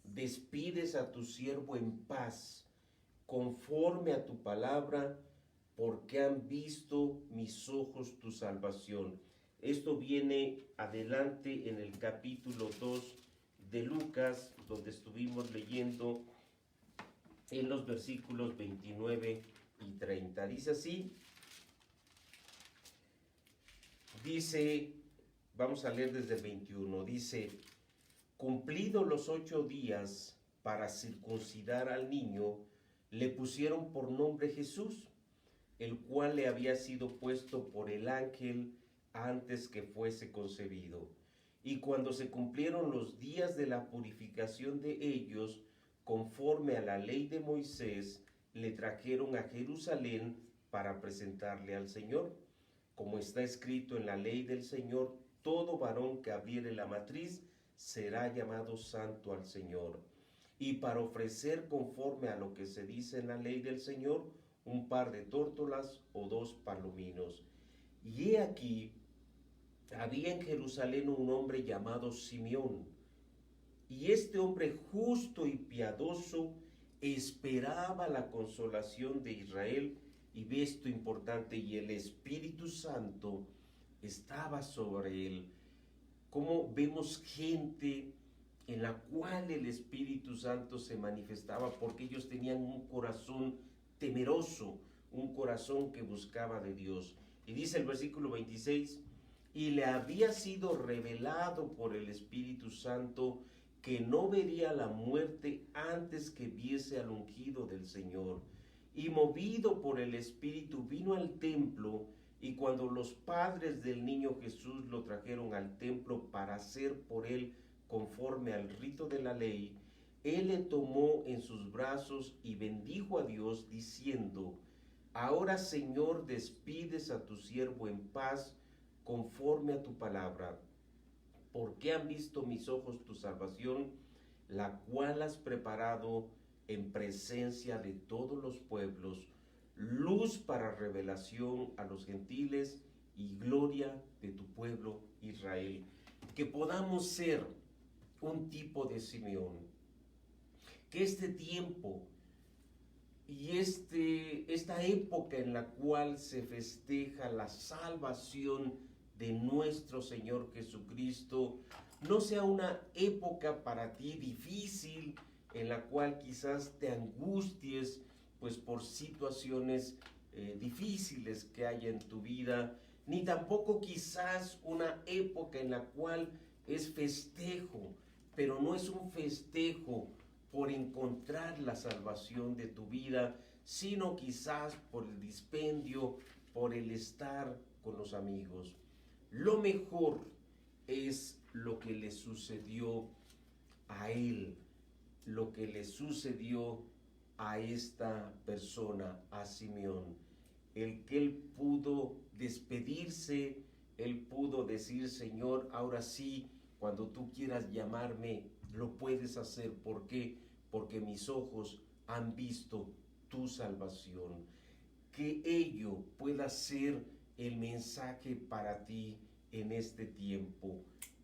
Speaker 1: despides a tu siervo en paz, conforme a tu palabra, porque han visto mis ojos tu salvación. Esto viene adelante en el capítulo 2 de Lucas, donde estuvimos leyendo en los versículos 29 y 30. Dice así: Dice, vamos a leer desde el 21, dice, cumplidos los 8 días para circuncidar al niño, le pusieron por nombre Jesús, el cual le había sido puesto por el ángel antes que fuese concebido. Y cuando se cumplieron los días de la purificación de ellos, conforme a la ley de Moisés, le trajeron a Jerusalén para presentarle al Señor. Como está escrito en la ley del Señor, todo varón que abriere la matriz será llamado santo al Señor. Y para ofrecer conforme a lo que se dice en la ley del Señor, un par de tórtolas o 2 palominos. Y he aquí, había en Jerusalén un hombre llamado Simeón, y este hombre justo y piadoso esperaba la consolación de Israel, y ve esto importante, y el Espíritu Santo estaba sobre él. Como vemos gente en la cual el Espíritu Santo se manifestaba, porque ellos tenían un corazón temeroso, un corazón que buscaba de Dios. Y dice el versículo 26, y le había sido revelado por el Espíritu Santo que no vería la muerte antes que viese al ungido del Señor. Y movido por el Espíritu vino al templo, y cuando los padres del niño Jesús lo trajeron al templo para hacer por él conforme al rito de la ley, él le tomó en sus brazos y bendijo a Dios diciendo, ahora Señor, despides a tu siervo en paz conforme a tu palabra, porque han visto mis ojos tu salvación, la cual has preparado en presencia de todos los pueblos, luz para revelación a los gentiles y gloria de tu pueblo Israel. Que podamos ser un tipo de Simeón, que este tiempo y esta época en la cual se festeja la salvación de nuestro Señor Jesucristo no sea una época para ti difícil, en la cual quizás te angusties pues por situaciones difíciles que haya en tu vida, ni tampoco quizás una época en la cual es festejo, pero no es un festejo por encontrar la salvación de tu vida, sino quizás por el dispendio, por el estar con los amigos. Lo mejor es lo que le sucedió a él, lo que le sucedió a esta persona, a Simeón, el que él pudo despedirse, él pudo decir, Señor, ahora sí, cuando tú quieras llamarme, lo puedes hacer. ¿Por qué? Porque mis ojos han visto tu salvación. Que ello pueda ser el mensaje para ti en este tiempo,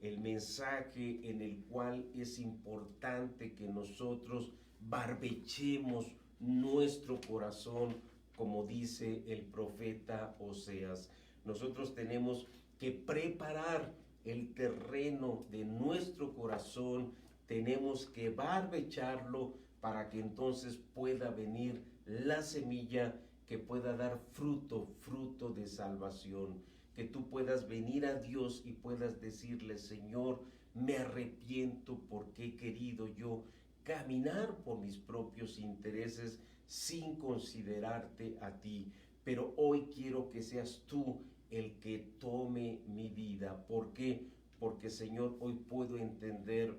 Speaker 1: el mensaje en el cual es importante que nosotros barbechemos nuestro corazón, como dice el profeta Oseas. Nosotros tenemos que preparar el terreno de nuestro corazón, tenemos que barbecharlo para que entonces pueda venir la semilla que pueda dar fruto de salvación, que tú puedas venir a Dios y puedas decirle, Señor, me arrepiento porque he querido yo caminar por mis propios intereses sin considerarte a ti, pero hoy quiero que seas tú el que tome mi vida. ¿Por qué? Porque, Señor, hoy puedo entender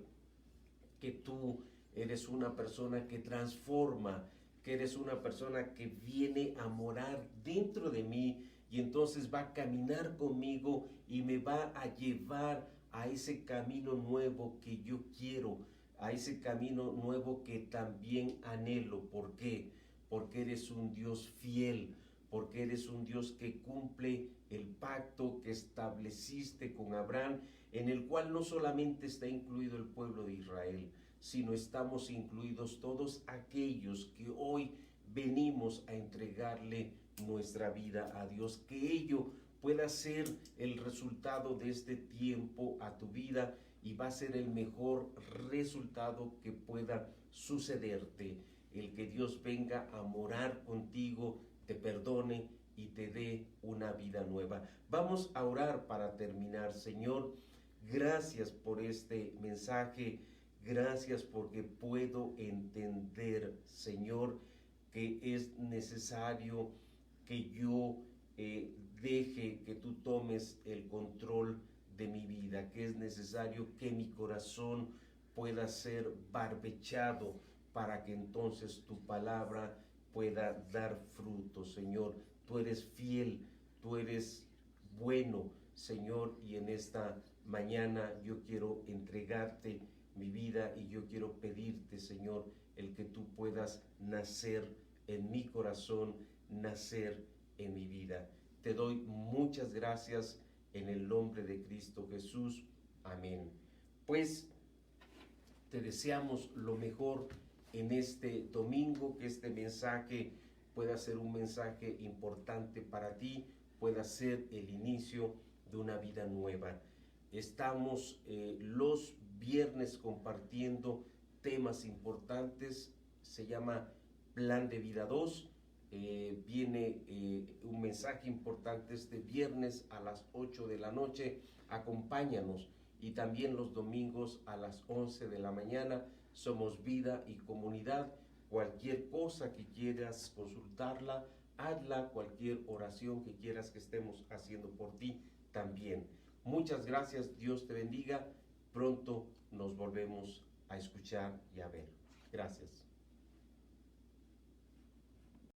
Speaker 1: que tú eres una persona que transforma, que eres una persona que viene a morar dentro de mí y entonces va a caminar conmigo y me va a llevar a ese camino nuevo que yo quiero, a ese camino nuevo que también anhelo. ¿Por qué? Porque eres un Dios fiel, porque eres un Dios que cumple el pacto que estableciste con Abraham, en el cual no solamente está incluido el pueblo de Israel, sino estamos incluidos todos aquellos que hoy venimos a entregarle nuestra vida a Dios. Que ello pueda ser el resultado de este tiempo a tu vida y va a ser el mejor resultado que pueda sucederte. El que Dios venga a morar contigo, te perdone y te dé una vida nueva. Vamos a orar para terminar. Señor, gracias por este mensaje. Gracias porque puedo entender, Señor, que es necesario que yo deje que tú tomes el control de mi vida, que es necesario que mi corazón pueda ser barbechado para que entonces tu palabra pueda dar fruto, Señor. Tú eres fiel, tú eres bueno, Señor, y en esta mañana yo quiero entregarte mi vida y yo quiero pedirte, Señor, el que tú puedas nacer en mi corazón, nacer en mi vida. Te doy muchas gracias en el nombre de Cristo Jesús. Amén. Pues te deseamos lo mejor en este domingo, que este mensaje pueda ser un mensaje importante para ti, pueda ser el inicio de una vida nueva. Estamos los viernes compartiendo temas importantes, se llama Plan de Vida 2. Viene un mensaje importante este viernes a las 8 de la noche. Acompáñanos. Y también los domingos a las 11 de la mañana. Somos Vida y Comunidad. Cualquier cosa que quieras consultarla, hazla. Cualquier oración que quieras que estemos haciendo por ti, también. Muchas gracias, Dios te bendiga. Pronto nos volvemos a escuchar y a ver. Gracias.